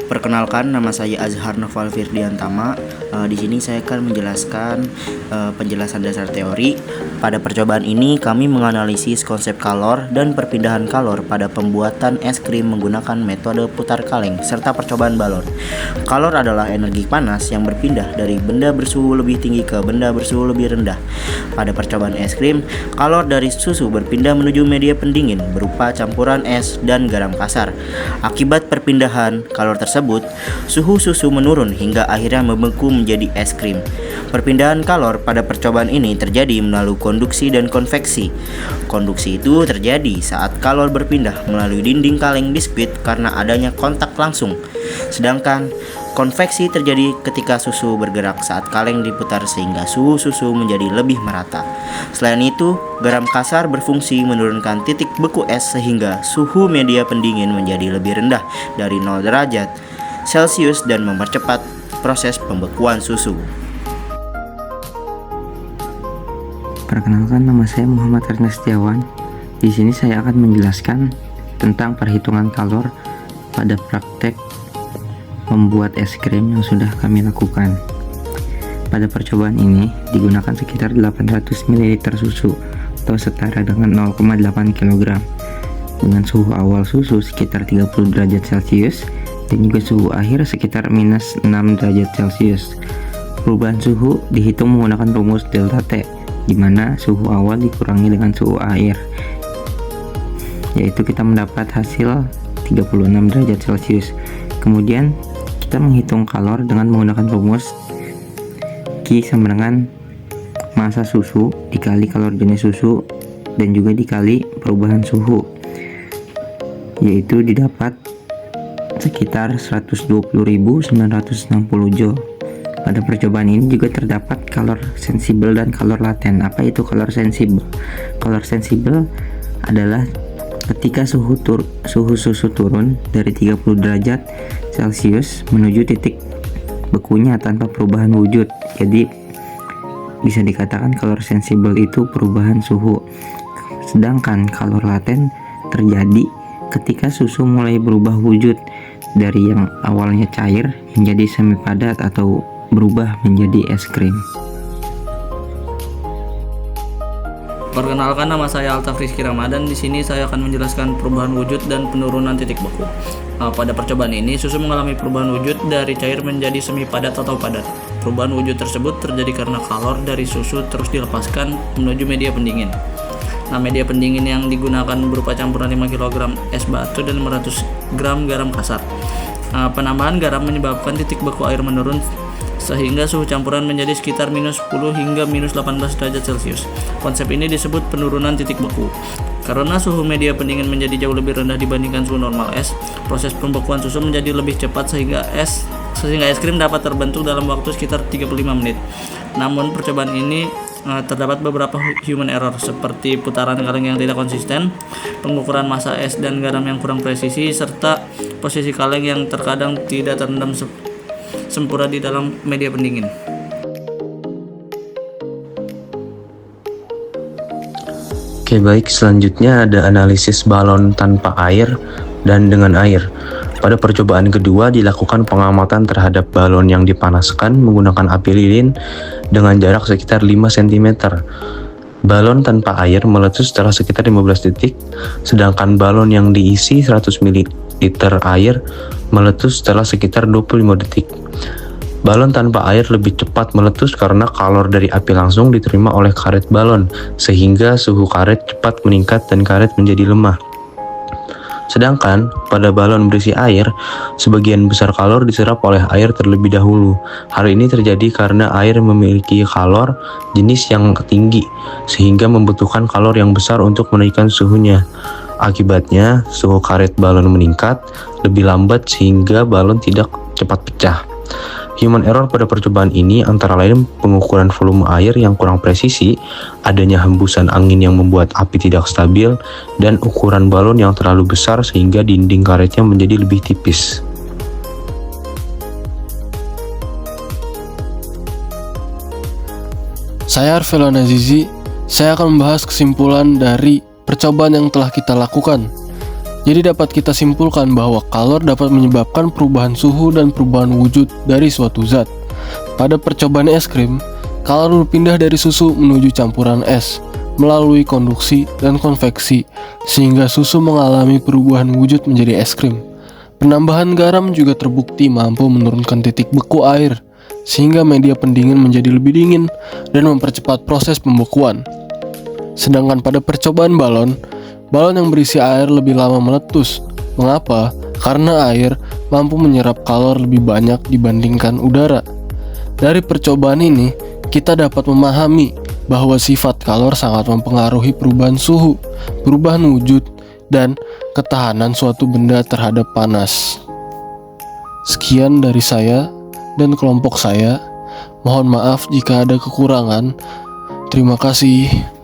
Perkenalkan, nama saya Azhar Noval Firdiantama. Di sini saya akan menjelaskan penjelasan dasar teori. Pada percobaan ini kami menganalisis konsep kalor dan perpindahan kalor pada pembuatan es krim menggunakan metode putar kaleng serta percobaan balon. Kalor adalah energi panas yang berpindah dari benda bersuhu lebih tinggi ke benda bersuhu lebih rendah. Pada percobaan es krim, kalor dari susu berpindah menuju media pendingin berupa campuran es dan garam kasar. Akibat perpindahan kalor tersebut, suhu susu menurun hingga akhirnya membeku menjadi es krim. Perpindahan kalor pada percobaan ini terjadi melalui konduksi dan konveksi. Konduksi itu terjadi saat kalor berpindah melalui dinding kaleng biskuit karena adanya kontak langsung. Sedangkan konveksi terjadi ketika susu bergerak saat kaleng diputar sehingga suhu susu menjadi lebih merata. Selain itu, garam kasar berfungsi menurunkan titik beku es sehingga suhu media pendingin menjadi lebih rendah dari 0 derajat Celcius dan mempercepat proses pembekuan susu. Perkenalkan, nama saya Muhammad Ernest Setiawan. Di sini saya akan menjelaskan tentang perhitungan kalor pada praktek membuat es krim yang sudah kami lakukan. Pada percobaan ini digunakan sekitar 800 ml susu atau setara dengan 0,8 kg dengan suhu awal susu sekitar 30 derajat Celcius dan juga suhu akhir sekitar minus 6 derajat Celcius. Perubahan suhu dihitung menggunakan rumus delta T, di mana suhu awal dikurangi dengan suhu air, yaitu kita mendapat hasil 36 derajat Celcius. Kemudian kita menghitung kalor dengan menggunakan rumus Q sama dengan massa susu dikali kalor jenis susu dan juga dikali perubahan suhu, yaitu didapat sekitar 120.960 joule. Pada percobaan ini juga terdapat kalor sensibel dan kalor laten. Apa itu kalor sensibel? Kalor sensibel adalah ketika suhu susu turun dari 30 derajat Celcius menuju titik bekunya tanpa perubahan wujud. Jadi bisa dikatakan kalor sensibel itu perubahan suhu. Sedangkan kalor laten terjadi ketika susu mulai berubah wujud dari yang awalnya cair menjadi semi padat atau berubah menjadi es krim. Perkenalkan, nama saya Altaf Rizky Ramadan. Di sini saya akan menjelaskan perubahan wujud dan penurunan titik beku. Pada percobaan ini, susu mengalami perubahan wujud dari cair menjadi semi padat atau padat. Perubahan wujud tersebut terjadi karena kalor dari susu terus dilepaskan menuju media pendingin. Media pendingin yang digunakan berupa campuran 5 kg es batu dan 500 gram garam kasar. Penambahan garam menyebabkan titik beku air menurun sehingga suhu campuran menjadi sekitar minus 10 hingga minus 18 derajat Celcius. Konsep ini disebut penurunan titik beku. Karena suhu media pendingin menjadi jauh lebih rendah dibandingkan suhu normal es, proses pembekuan susu menjadi lebih cepat sehingga es krim dapat terbentuk dalam waktu sekitar 35 menit. Namun percobaan ini terdapat beberapa human error seperti putaran kaleng yang tidak konsisten, pengukuran massa es dan garam yang kurang presisi, serta posisi kaleng yang terkadang tidak terendam sempurna di dalam media pendingin. Oke, baik, selanjutnya ada analisis balon tanpa air dan dengan air. Pada percobaan kedua dilakukan pengamatan terhadap balon yang dipanaskan menggunakan api lilin dengan jarak sekitar 5 cm. Balon tanpa air meletus setelah sekitar 15 detik, sedangkan balon yang diisi 100 ml air meletus setelah sekitar 25 detik. Balon tanpa air lebih cepat meletus karena kalor dari api langsung diterima oleh karet balon, sehingga suhu karet cepat meningkat dan karet menjadi lemah. Sedangkan pada balon berisi air, sebagian besar kalor diserap oleh air terlebih dahulu. Hal ini terjadi karena air memiliki kalor jenis yang tinggi, sehingga membutuhkan kalor yang besar untuk menaikkan suhunya. Akibatnya, suhu karet balon meningkat lebih lambat sehingga balon tidak cepat pecah. Human error pada percobaan ini antara lain pengukuran volume air yang kurang presisi, adanya hembusan angin yang membuat api tidak stabil, dan ukuran balon yang terlalu besar sehingga dinding karetnya menjadi lebih tipis. Saya Arvelana Zizi. Saya akan membahas kesimpulan dari percobaan yang telah kita lakukan, Jadi dapat kita simpulkan bahwa kalor dapat menyebabkan perubahan suhu dan perubahan wujud dari suatu zat. Pada percobaan es krim, kalor berpindah dari susu menuju campuran es melalui konduksi dan konveksi, sehingga susu mengalami perubahan wujud menjadi es krim. Penambahan garam juga terbukti mampu menurunkan titik beku air, sehingga media pendingin menjadi lebih dingin dan mempercepat proses pembekuan. Sedangkan pada percobaan balon yang berisi air lebih lama meletus. Mengapa? Karena air mampu menyerap kalor lebih banyak dibandingkan udara. Dari percobaan ini, kita dapat memahami bahwa sifat kalor sangat mempengaruhi perubahan suhu, perubahan wujud, dan ketahanan suatu benda terhadap panas. Sekian dari saya dan kelompok saya. Mohon maaf jika ada kekurangan. Terima kasih.